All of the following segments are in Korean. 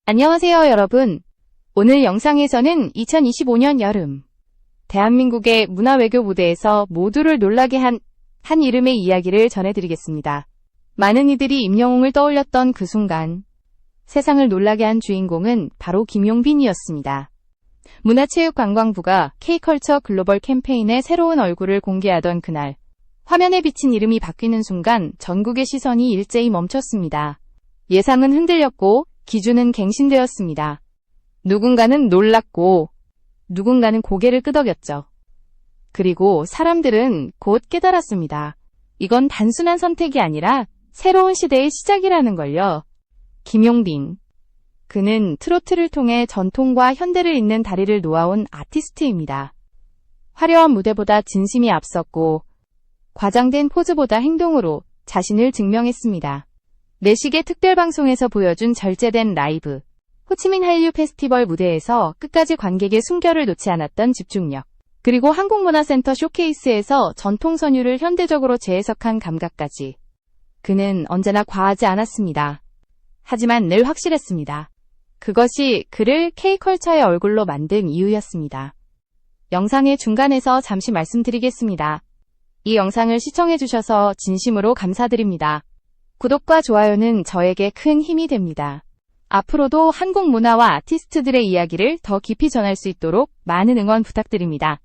안녕하세요, 여러분. 오늘 영상에서는 2025년 여름 대한민국의 문화외교 무대에서 모두를 놀라게 한 이름의 이야기를 전해드리겠습니다. 많은 이들이 임영웅을 떠올렸던 그 순간 세상을 놀라게 한 주인공은 바로 김용빈이었습니다. 문화체육관광부가 K컬처 글로벌 캠페인의 새로운 얼굴을 공개하던 그날, 화면에 비친 이름이 바뀌는 순간 전국의 시선이 일제히 멈췄습니다. 예상은 흔들렸고 기준은 갱신되었습니다. 누군가는 놀랐고 누군가는 고개를 끄덕였죠. 그리고 사람들은 곧 깨달았습니다. 이건 단순한 선택이 아니라 새로운 시대의 시작이라는 걸요. 김용빈. 그는 트로트를 통해 전통과 현대를 잇는 다리를 놓아온 아티스트입니다. 화려한 무대보다 진심이 앞섰고 과장된 포즈보다 행동으로 자신을 증명했습니다. 내시계 특별방송에서 보여준 절제된 라이브, 호치민 한류 페스티벌 무대에서 끝까지 관객의 숨결을 놓지 않았던 집중력, 그리고 한국문화센터 쇼케이스에서 전통 선율을 현대적으로 재해석한 감각까지. 그는 언제나 과하지 않았습니다. 하지만 늘 확실했습니다. 그것이 그를 K컬처의 얼굴로 만든 이유였습니다. 영상의 중간에서 잠시 말씀드리겠습니다. 이 영상을 시청해주셔서 진심으로 감사드립니다. 구독과 좋아요는 저에게 큰 힘이 됩니다. 앞으로도 한국 문화와 아티스트들의 이야기를 더 깊이 전할 수 있도록 많은 응원 부탁드립니다.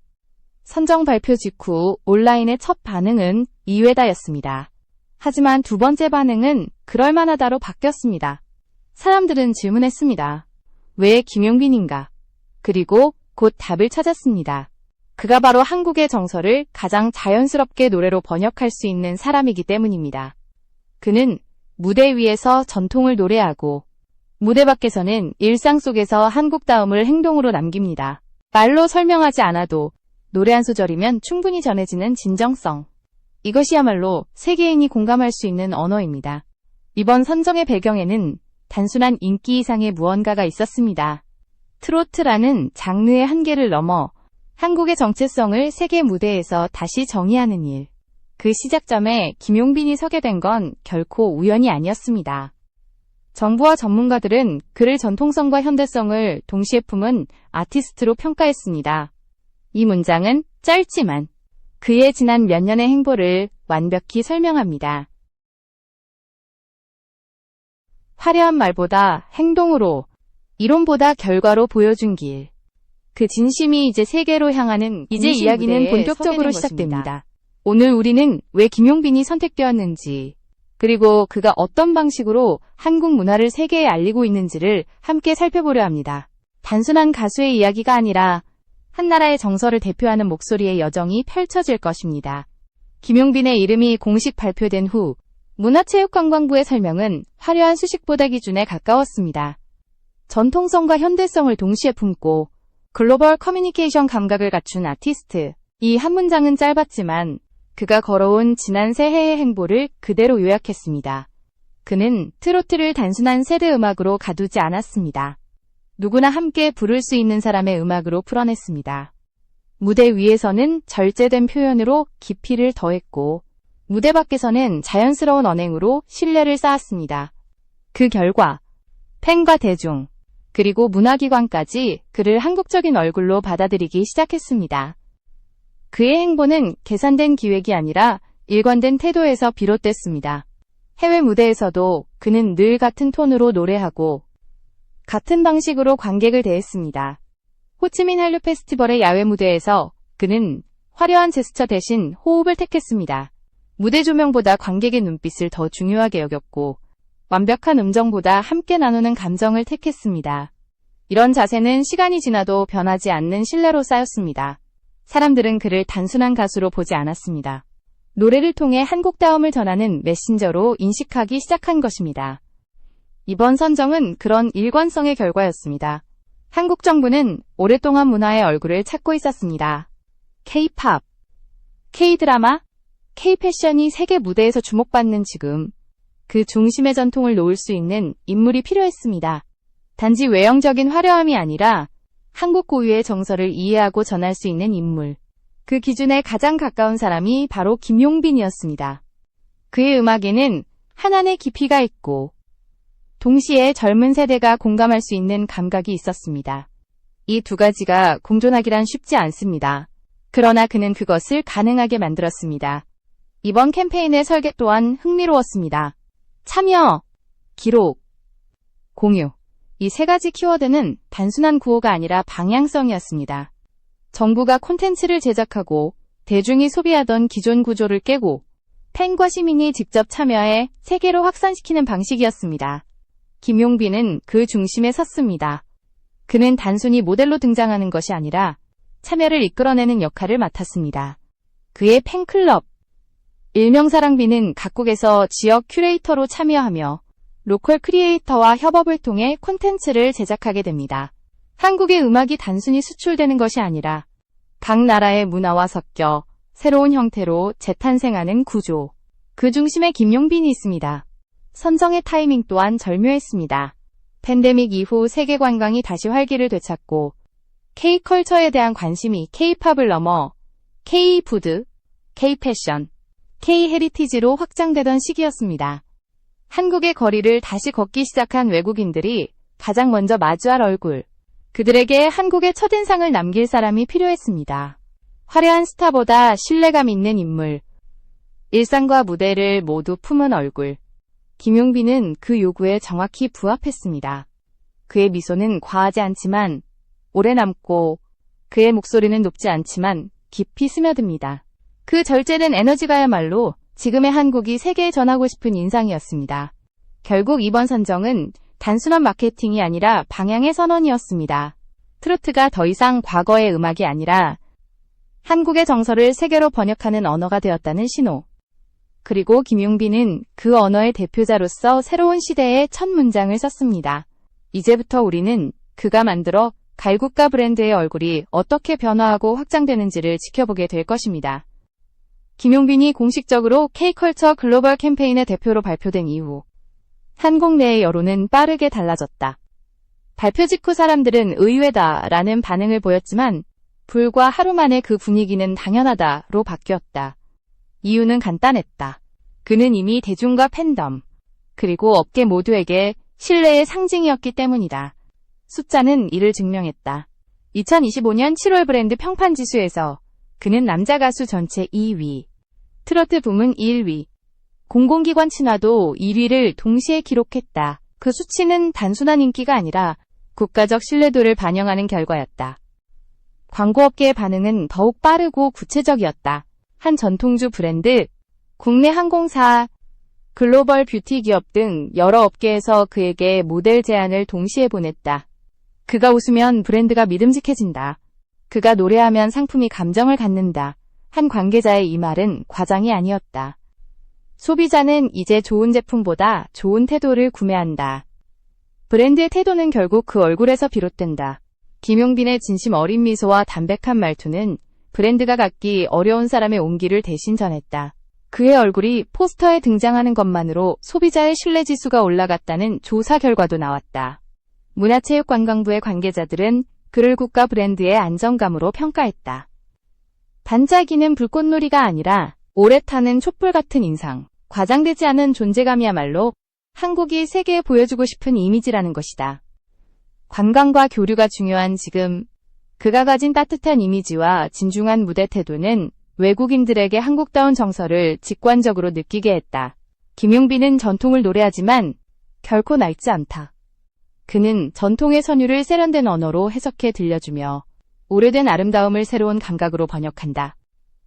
선정 발표 직후 온라인의 첫 반응은 이외다였습니다. 하지만 두 번째 반응은 그럴만하다로 바뀌었습니다. 사람들은 질문했습니다. 왜 김용빈인가? 그리고 곧 답을 찾았습니다. 그가 바로 한국의 정서를 가장 자연스럽게 노래로 번역할 수 있는 사람이기 때문입니다. 그는 무대 위에서 전통을 노래하고 무대 밖에서는 일상 속에서 한국다움을 행동으로 남깁니다. 말로 설명하지 않아도 노래 한 소절이면 충분히 전해지는 진정성. 이것이야말로 세계인이 공감할 수 있는 언어입니다. 이번 선정의 배경에는 단순한 인기 이상의 무언가가 있었습니다. 트로트라는 장르의 한계를 넘어 한국의 정체성을 세계 무대에서 다시 정의하는 일. 그 시작점에 김용빈이 서게 된 건 결코 우연이 아니었습니다. 정부와 전문가들은 그를 전통성과 현대성을 동시에 품은 아티스트로 평가했습니다. 이 문장은 짧지만 그의 지난 몇 년의 행보를 완벽히 설명합니다. 화려한 말보다 행동으로, 이론보다 결과로 보여준 길. 그 진심이 이제 세계로 향하는 이제 이야기는 본격적으로 시작됩니다. 오늘 우리는 왜 김용빈이 선택되었는지, 그리고 그가 어떤 방식으로 한국 문화를 세계에 알리고 있는지를 함께 살펴보려 합니다. 단순한 가수의 이야기가 아니라 한 나라의 정서를 대표하는 목소리의 여정이 펼쳐질 것입니다. 김용빈의 이름이 공식 발표된 후 문화체육관광부의 설명은 화려한 수식보다 기준에 가까웠습니다. 전통성과 현대성을 동시에 품고 글로벌 커뮤니케이션 감각을 갖춘 아티스트. 이 한 문장은 짧았지만 그가 걸어온 지난 새해의 행보를 그대로 요약했습니다. 그는 트로트를 단순한 세대 음악으로 가두지 않았습니다. 누구나 함께 부를 수 있는 사람의 음악으로 풀어냈습니다. 무대 위에서는 절제된 표현으로 깊이를 더했고 무대 밖에서는 자연스러운 언행으로 신뢰를 쌓았습니다. 그 결과 팬과 대중, 그리고 문화기관까지 그를 한국적인 얼굴로 받아들이기 시작했습니다. 그의 행보는 계산된 기획이 아니라 일관된 태도에서 비롯됐습니다. 해외 무대에서도 그는 늘 같은 톤으로 노래하고 같은 방식으로 관객을 대했습니다. 호치민 한류 페스티벌의 야외 무대에서 그는 화려한 제스처 대신 호흡을 택했습니다. 무대 조명보다 관객의 눈빛을 더 중요하게 여겼고 완벽한 음정보다 함께 나누는 감정을 택했습니다. 이런 자세는 시간이 지나도 변하지 않는 신뢰로 쌓였습니다. 사람들은 그를 단순한 가수로 보지 않았습니다. 노래를 통해 한국다움을 전하는 메신저로 인식하기 시작한 것입니다. 이번 선정은 그런 일관성의 결과였습니다. 한국 정부는 오랫동안 문화의 얼굴을 찾고 있었습니다. K-팝, K-드라마, K-패션이 세계 무대에서 주목받는 지금 그 중심의 전통을 놓을 수 있는 인물이 필요했습니다. 단지 외형적인 화려함이 아니라 한국 고유의 정서를 이해하고 전할 수 있는 인물. 그 기준에 가장 가까운 사람이 바로 김용빈이었습니다. 그의 음악에는 한안의 깊이가 있고 동시에 젊은 세대가 공감할 수 있는 감각이 있었습니다. 이 두 가지가 공존하기란 쉽지 않습니다. 그러나 그는 그것을 가능하게 만들었습니다. 이번 캠페인의 설계 또한 흥미로웠습니다. 참여, 기록, 공유. 이 세 가지 키워드는 단순한 구호가 아니라 방향성이었습니다. 정부가 콘텐츠를 제작하고 대중이 소비하던 기존 구조를 깨고 팬과 시민이 직접 참여해 세계로 확산시키는 방식이었습니다. 김용빈은 그 중심에 섰습니다. 그는 단순히 모델로 등장하는 것이 아니라 참여를 이끌어내는 역할을 맡았습니다. 그의 팬클럽, 일명사랑비는 각국에서 지역 큐레이터로 참여하며 로컬 크리에이터와 협업을 통해 콘텐츠를 제작하게 됩니다. 한국의 음악이 단순히 수출되는 것이 아니라 각 나라의 문화와 섞여 새로운 형태로 재탄생하는 구조. 그 중심에 김용빈이 있습니다. 선정의 타이밍 또한 절묘했습니다. 팬데믹 이후 세계 관광이 다시 활기를 되찾고 K-컬처에 대한 관심이 K-팝을 넘어 K-푸드, K-패션, K-헤리티지로 확장되던 시기였습니다. 한국의 거리를 다시 걷기 시작한 외국인들이 가장 먼저 마주할 얼굴, 그들에게 한국의 첫인상을 남길 사람이 필요했습니다. 화려한 스타보다 신뢰감 있는 인물, 일상과 무대를 모두 품은 얼굴. 김용빈은 그 요구에 정확히 부합했습니다. 그의 미소는 과하지 않지만 오래 남고 그의 목소리는 높지 않지만 깊이 스며듭니다. 그 절제된 에너지가야말로 지금의 한국이 세계에 전하고 싶은 인상이었습니다. 결국 이번 선정은 단순한 마케팅이 아니라 방향의 선언이었습니다. 트로트가 더 이상 과거의 음악이 아니라 한국의 정서를 세계로 번역하는 언어가 되었다는 신호. 그리고 김용빈은 그 언어의 대표자로서 새로운 시대의 첫 문장을 썼습니다. 이제부터 우리는 그가 만들어 갈 국가 브랜드의 얼굴이 어떻게 변화하고 확장되는지를 지켜보게 될 것입니다. 김용빈이 공식적으로 K컬처 글로벌 캠페인의 대표로 발표된 이후 한국 내의 여론은 빠르게 달라졌다. 발표 직후 사람들은 의외다라는 반응을 보였지만 불과 하루 만에 그 분위기는 당연하다로 바뀌었다. 이유는 간단했다. 그는 이미 대중과 팬덤, 그리고 업계 모두에게 신뢰의 상징이었기 때문이다. 숫자는 이를 증명했다. 2025년 7월 브랜드 평판지수에서 그는 남자 가수 전체 2위, 트로트 부문 1위, 공공기관 친화도 1위를 동시에 기록했다. 그 수치는 단순한 인기가 아니라 국가적 신뢰도를 반영하는 결과였다. 광고업계의 반응은 더욱 빠르고 구체적이었다. 한 전통주 브랜드, 국내 항공사, 글로벌 뷰티 기업 등 여러 업계에서 그에게 모델 제안을 동시에 보냈다. 그가 웃으면 브랜드가 믿음직해진다. 그가 노래하면 상품이 감정을 갖는다. 한 관계자의 이 말은 과장이 아니었다. 소비자는 이제 좋은 제품보다 좋은 태도를 구매한다. 브랜드의 태도는 결국 그 얼굴에서 비롯된다. 김용빈의 진심 어린 미소와 담백한 말투는 브랜드가 갖기 어려운 사람의 온기를 대신 전했다. 그의 얼굴이 포스터에 등장하는 것만으로 소비자의 신뢰지수가 올라갔다는 조사 결과도 나왔다. 문화체육관광부의 관계자들은 그를 국가 브랜드의 안정감으로 평가했다. 반짝이는 불꽃놀이가 아니라 오래 타는 촛불 같은 인상, 과장되지 않은 존재감이야말로 한국이 세계에 보여주고 싶은 이미지라는 것이다. 관광과 교류가 중요한 지금, 그가 가진 따뜻한 이미지와 진중한 무대 태도는 외국인들에게 한국다운 정서를 직관적으로 느끼게 했다. 김용빈은 전통을 노래하지만 결코 낡지 않다. 그는 전통의 선율을 세련된 언어로 해석해 들려주며 오래된 아름다움을 새로운 감각으로 번역한다.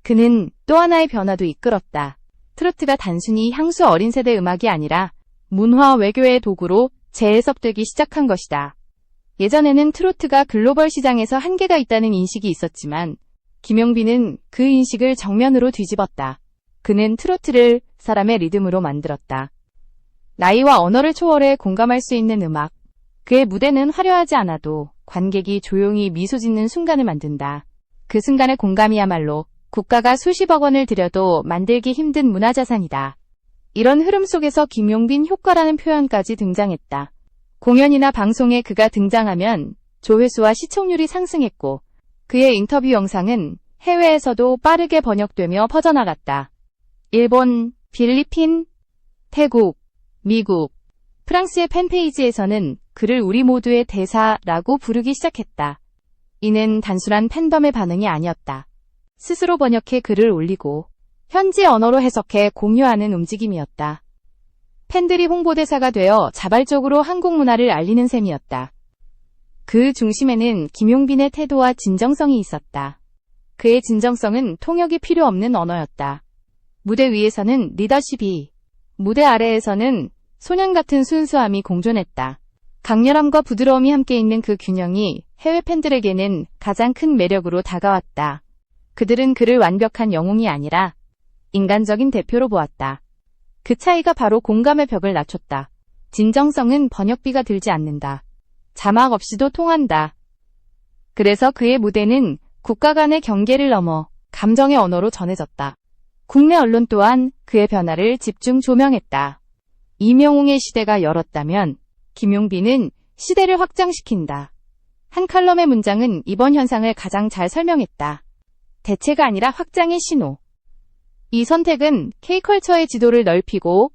그는 또 하나의 변화도 이끌었다. 트로트가 단순히 향수 어린 세대 음악이 아니라 문화 외교의 도구로 재해석되기 시작한 것이다. 예전에는 트로트가 글로벌 시장에서 한계가 있다는 인식이 있었지만 김용빈은 그 인식을 정면으로 뒤집었다. 그는 트로트를 사람의 리듬으로 만들었다. 나이와 언어를 초월해 공감할 수 있는 음악. 그의 무대는 화려하지 않아도 관객이 조용히 미소 짓는 순간을 만든다. 그 순간의 공감이야말로 국가가 수십억 원을 들여도 만들기 힘든 문화자산이다. 이런 흐름 속에서 김용빈 효과라는 표현까지 등장했다. 공연이나 방송에 그가 등장하면 조회수와 시청률이 상승했고 그의 인터뷰 영상은 해외에서도 빠르게 번역되며 퍼져나갔다. 일본, 필리핀, 태국, 미국, 프랑스의 팬페이지에서는 그를 우리 모두의 대사라고 부르기 시작했다. 이는 단순한 팬덤의 반응이 아니었다. 스스로 번역해 글을 올리고 현지 언어로 해석해 공유하는 움직임이었다. 팬들이 홍보대사가 되어 자발적으로 한국 문화를 알리는 셈이었다. 그 중심에는 김용빈의 태도와 진정성이 있었다. 그의 진정성은 통역이 필요 없는 언어였다. 무대 위에서는 리더십이, 무대 아래에서는 소년 같은 순수함이 공존했다. 강렬함과 부드러움이 함께 있는 그 균형이 해외 팬들에게는 가장 큰 매력으로 다가왔다. 그들은 그를 완벽한 영웅이 아니라 인간적인 대표로 보았다. 그 차이가 바로 공감의 벽을 낮췄다. 진정성은 번역비가 들지 않는다. 자막 없이도 통한다. 그래서 그의 무대는 국가 간의 경계를 넘어 감정의 언어로 전해졌다. 국내 언론 또한 그의 변화를 집중 조명했다. 이명웅의 시대가 열었다면 김용빈은 시대를 확장시킨다. 한 칼럼의 문장은 이번 현상을 가장 잘 설명했다. 대체가 아니라 확장의 신호. 이 선택은 K컬처의 지도를 넓히고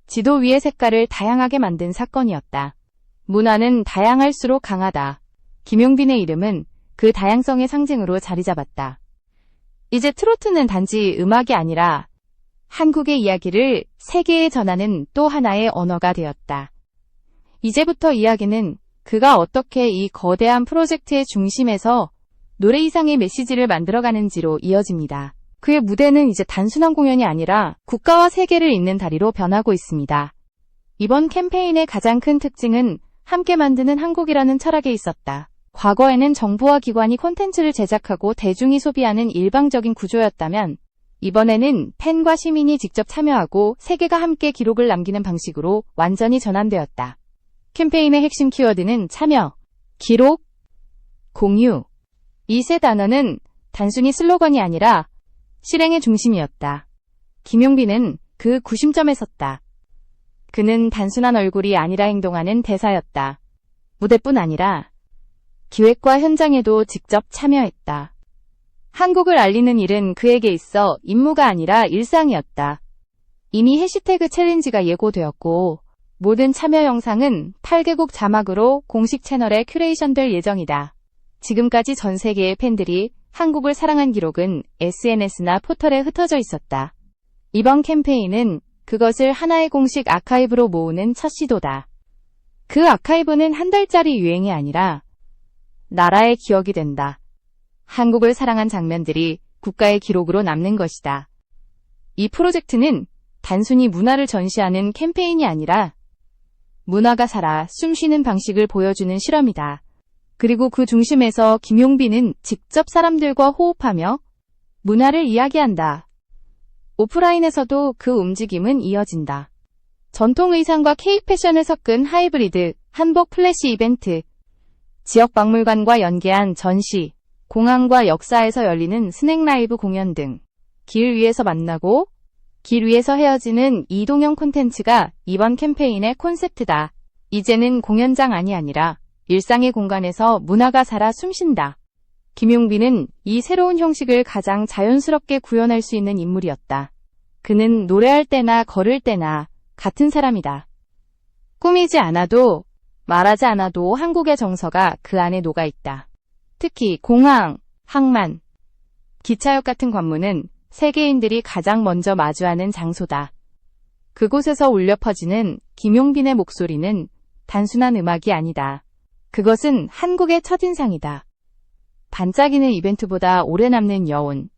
지도 위의 색깔을 다양하게 만든 사건이었다. 문화는 다양할수록 강하다. 김용빈의 이름은 그 다양성의 상징으로 자리 잡았다. 이제 트로트는 단지 음악이 아니라 한국의 이야기를 세계에 전하는 또 하나의 언어가 되었다. 이제부터 이야기는 그가 어떻게 이 거대한 프로젝트의 중심에서 노래 이상의 메시지를 만들어가는지로 이어집니다. 그의 무대는 이제 단순한 공연이 아니라 국가와 세계를 잇는 다리로 변하고 있습니다. 이번 캠페인의 가장 큰 특징은 함께 만드는 한국이라는 철학에 있었다. 과거에는 정부와 기관이 콘텐츠를 제작하고 대중이 소비하는 일방적인 구조였다면 이번에는 팬과 시민이 직접 참여하고 세계가 함께 기록을 남기는 방식으로 완전히 전환되었다. 캠페인의 핵심 키워드는 참여, 기록, 공유. 이 세 단어는 단순히 슬로건이 아니라 실행의 중심이었다. 김용빈은 그 구심점에 섰다. 그는 단순한 얼굴이 아니라 행동하는 대사였다. 무대뿐 아니라 기획과 현장에도 직접 참여했다. 한국을 알리는 일은 그에게 있어 임무가 아니라 일상이었다. 이미 해시태그 챌린지가 예고되었고 모든 참여 영상은 8개국 자막으로 공식 채널에 큐레이션될 예정이다. 지금까지 전 세계의 팬들이 한국을 사랑한 기록은 SNS나 포털에 흩어져 있었다. 이번 캠페인은 그것을 하나의 공식 아카이브로 모으는 첫 시도다. 그 아카이브는 한 달짜리 유행이 아니라 나라의 기억이 된다. 한국을 사랑한 장면들이 국가의 기록으로 남는 것이다. 이 프로젝트는 단순히 문화를 전시하는 캠페인이 아니라 문화가 살아 숨쉬는 방식을 보여주는 실험이다. 그리고 그 중심에서 김용빈은 직접 사람들과 호흡하며 문화를 이야기한다. 오프라인에서도 그 움직임은 이어진다. 전통 의상과 K-패션을 섞은 하이브리드, 한복 플래시 이벤트, 지역 박물관과 연계한 전시, 공항과 역사에서 열리는 스낵 라이브 공연 등 길 위에서 만나고 길 위에서 헤어지는 이동형 콘텐츠가 이번 캠페인의 콘셉트다. 이제는 공연장 안이 아니라 일상의 공간에서 문화가 살아 숨쉰다. 김용빈은 이 새로운 형식을 가장 자연스럽게 구현할 수 있는 인물이었다. 그는 노래할 때나 걸을 때나 같은 사람이다. 꾸미지 않아도 말하지 않아도 한국의 정서가 그 안에 녹아있다. 특히 공항, 항만, 기차역 같은 관문은 세계인들이 가장 먼저 마주하는 장소다. 그곳에서 울려 퍼지는 김용빈의 목소리는 단순한 음악이 아니다. 그것은 한국의 첫인상이다. 반짝이는 이벤트보다 오래 남는 여운.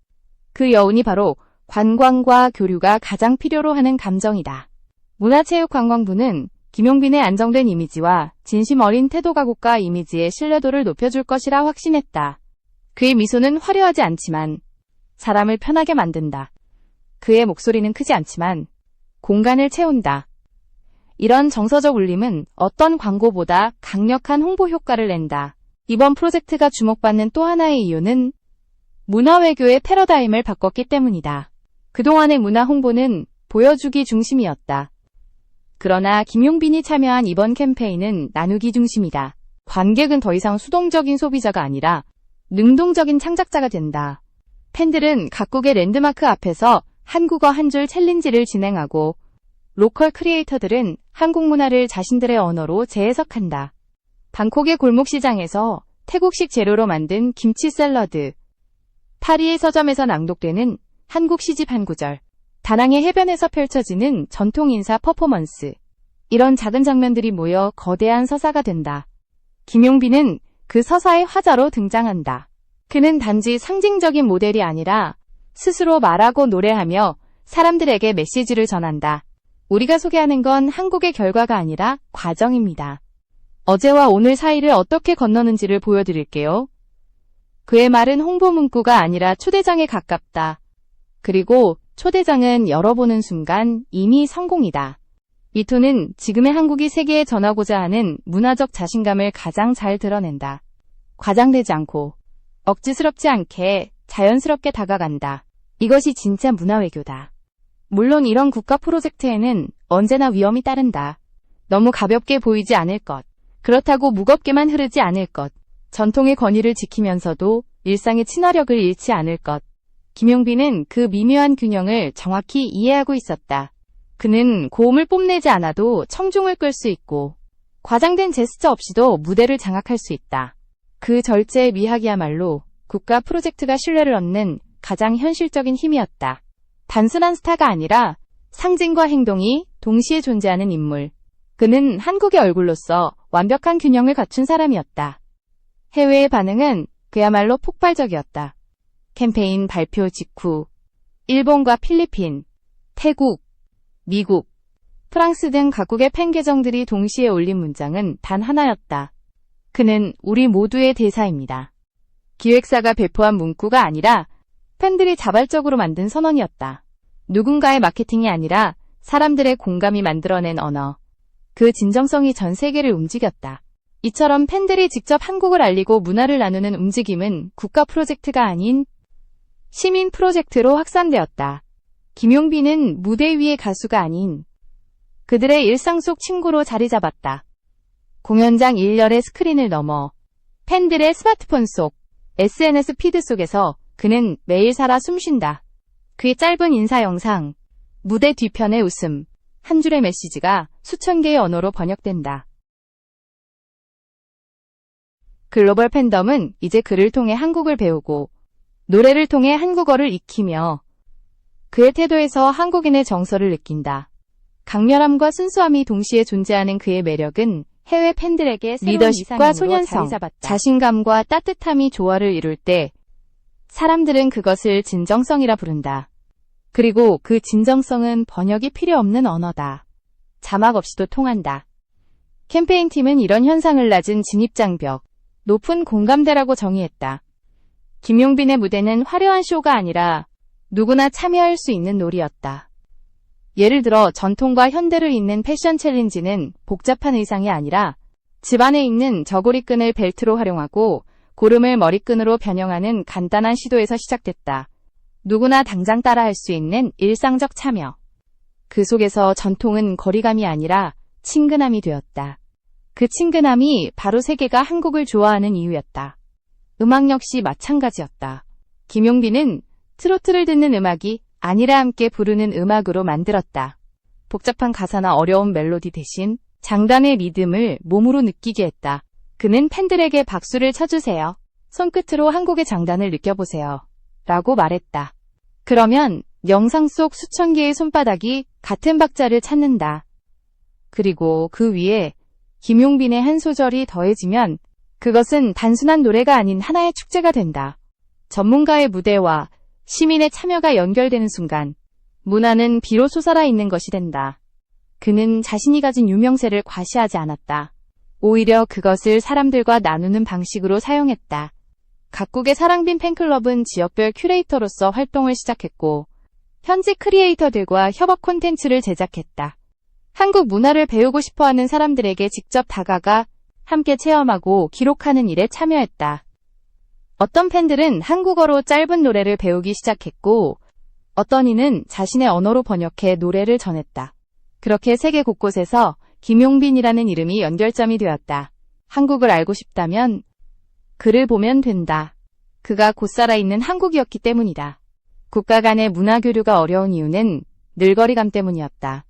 그 여운이 바로 관광과 교류가 가장 필요로 하는 감정이다. 문화체육관광부는 김용빈의 안정된 이미지와 진심 어린 태도가 국가 이미지의 신뢰도를 높여줄 것이라 확신했다. 그의 미소는 화려하지 않지만 사람을 편하게 만든다. 그의 목소리는 크지 않지만 공간을 채운다. 이런 정서적 울림은 어떤 광고보다 강력한 홍보 효과를 낸다. 이번 프로젝트가 주목받는 또 하나의 이유는 문화외교의 패러다임을 바꿨기 때문이다. 그동안의 문화 홍보는 보여주기 중심이었다. 그러나 김용빈이 참여한 이번 캠페인은 나누기 중심이다. 관객은 더 이상 수동적인 소비자가 아니라 능동적인 창작자가 된다. 팬들은 각국의 랜드마크 앞에서 한국어 한 줄 챌린지를 진행하고 로컬 크리에이터들은 한국 문화를 자신들의 언어로 재해석한다. 방콕의 골목시장에서 태국식 재료로 만든 김치 샐러드, 파리의 서점에서 낭독되는 한국 시집 한 구절, 다낭의 해변에서 펼쳐지는 전통 인사 퍼포먼스, 이런 작은 장면들이 모여 거대한 서사가 된다. 김용빈은 그 서사의 화자로 등장한다. 그는 단지 상징적인 모델이 아니라 스스로 말하고 노래하며 사람들에게 메시지를 전한다. 우리가 소개하는 건 한국의 결과가 아니라 과정입니다. 어제와 오늘 사이를 어떻게 건너는지를 보여드릴게요. 그의 말은 홍보 문구가 아니라 초대장에 가깝다. 그리고 초대장은 열어보는 순간 이미 성공이다. 미토는 지금의 한국이 세계에 전하고자 하는 문화적 자신감을 가장 잘 드러낸다. 과장되지 않고 억지스럽지 않게 자연스럽게 다가간다. 이것이 진짜 문화외교다. 물론 이런 국가 프로젝트에는 언제나 위험이 따른다. 너무 가볍게 보이지 않을 것. 그렇다고 무겁게만 흐르지 않을 것. 전통의 권위를 지키면서도 일상의 친화력을 잃지 않을 것. 김용빈은 그 미묘한 균형을 정확히 이해하고 있었다. 그는 고음을 뽐내지 않아도 청중을 끌 수 있고 과장된 제스처 없이도 무대를 장악할 수 있다. 그 절제의 미학이야말로 국가 프로젝트가 신뢰를 얻는 가장 현실적인 힘이었다. 단순한 스타가 아니라 상징과 행동이 동시에 존재하는 인물. 그는 한국의 얼굴로서 완벽한 균형을 갖춘 사람이었다. 해외의 반응은 그야말로 폭발적이었다. 캠페인 발표 직후 일본과 필리핀, 태국, 미국, 프랑스 등 각국의 팬 계정들이 동시에 올린 문장은 단 하나였다. 그는 우리 모두의 대사입니다. 기획사가 배포한 문구가 아니라 팬들이 자발적으로 만든 선언이었다. 누군가의 마케팅이 아니라 사람들의 공감이 만들어낸 언어. 그 진정성이 전 세계를 움직였다. 이처럼 팬들이 직접 한국을 알리고 문화를 나누는 움직임은 국가 프로젝트가 아닌 시민 프로젝트로 확산되었다. 김용빈은 무대 위의 가수가 아닌 그들의 일상 속 친구로 자리 잡았다. 공연장 일렬의 스크린을 넘어 팬들의 스마트폰 속 SNS 피드 속에서 그는 매일 살아 숨쉰다. 그의 짧은 인사 영상, 무대 뒤편의 웃음, 한 줄의 메시지가 수천 개의 언어로 번역된다. 글로벌 팬덤은 이제 그를 통해 한국을 배우고 노래를 통해 한국어를 익히며 그의 태도에서 한국인의 정서를 느낀다. 강렬함과 순수함이 동시에 존재하는 그의 매력은 해외 팬들에게 리더십과 소년성, 자신감과 따뜻함이 조화를 이룰 때 사람들은 그것을 진정성이라 부른다. 그리고 그 진정성은 번역이 필요 없는 언어다. 자막 없이도 통한다. 캠페인팀은 이런 현상을 낮은 진입장벽, 높은 공감대라고 정의했다. 김용빈의 무대는 화려한 쇼가 아니라 누구나 참여할 수 있는 놀이였다. 예를 들어 전통과 현대를 잇는 패션 챌린지는 복잡한 의상이 아니라 집안에 있는 저고리끈을 벨트로 활용하고 고름을 머리끈으로 변형하는 간단한 시도에서 시작됐다. 누구나 당장 따라할 수 있는 일상적 참여. 그 속에서 전통은 거리감이 아니라 친근함이 되었다. 그 친근함이 바로 세계가 한국을 좋아하는 이유였다. 음악 역시 마찬가지였다. 김용빈은 트로트를 듣는 음악이 아니라 함께 부르는 음악으로 만들었다. 복잡한 가사나 어려운 멜로디 대신 장단의 리듬을 몸으로 느끼게 했다. 그는 팬들에게 박수를 쳐주세요. 손끝으로 한국의 장단을 느껴보세요. 라고 말했다. 그러면 영상 속 수천 개의 손바닥이 같은 박자를 찾는다. 그리고 그 위에 김용빈의 한 소절이 더해지면 그것은 단순한 노래가 아닌 하나의 축제가 된다. 전문가의 무대와 시민의 참여가 연결되는 순간 문화는 비로소 살아있는 것이 된다. 그는 자신이 가진 유명세를 과시하지 않았다. 오히려 그것을 사람들과 나누는 방식으로 사용했다. 각국의 사랑빈 팬클럽은 지역별 큐레이터로서 활동을 시작했고 현지 크리에이터들과 협업 콘텐츠를 제작했다. 한국 문화를 배우고 싶어하는 사람들에게 직접 다가가 함께 체험하고 기록하는 일에 참여했다. 어떤 팬들은 한국어로 짧은 노래를 배우기 시작했고 어떤 이는 자신의 언어로 번역해 노래를 전했다. 그렇게 세계 곳곳에서 김용빈이라는 이름이 연결점이 되었다. 한국을 알고 싶다면 그를 보면 된다. 그가 곧 살아있는 한국이었기 때문이다. 국가 간의 문화 교류가 어려운 이유는 늘거리감 때문이었다.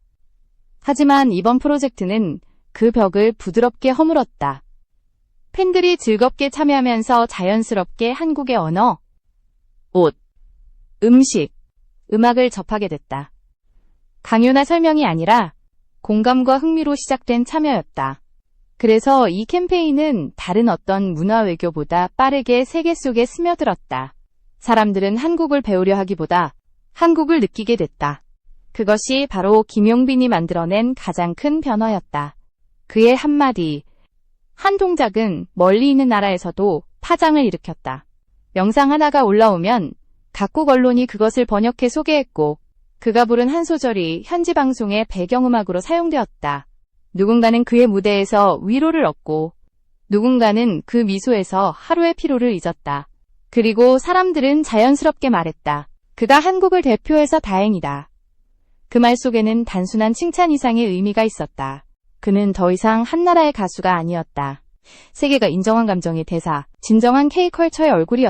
하지만 이번 프로젝트는 그 벽을 부드럽게 허물었다. 팬들이 즐겁게 참여하면서 자연스럽게 한국의 언어, 옷, 음식, 음악을 접하게 됐다. 강요나 설명이 아니라 공감과 흥미로 시작된 참여였다. 그래서 이 캠페인은 다른 어떤 문화 외교보다 빠르게 세계 속에 스며들었다. 사람들은 한국을 배우려 하기보다 한국을 느끼게 됐다. 그것이 바로 김용빈이 만들어낸 가장 큰 변화였다. 그의 한마디, 한 동작은 멀리 있는 나라에서도 파장을 일으켰다. 영상 하나가 올라오면 각국 언론이 그것을 번역해 소개했고, 그가 부른 한 소절이 현지 방송의 배경음악으로 사용되었다. 누군가는 그의 무대에서 위로를 얻고, 누군가는 그 미소에서 하루의 피로를 잊었다. 그리고 사람들은 자연스럽게 말했다. 그가 한국을 대표해서 다행이다. 그 말 속에는 단순한 칭찬 이상의 의미가 있었다. 그는 더 이상 한 나라의 가수가 아니었다. 세계가 인정한 감정의 대사, 진정한 K-컬처의 얼굴이었다.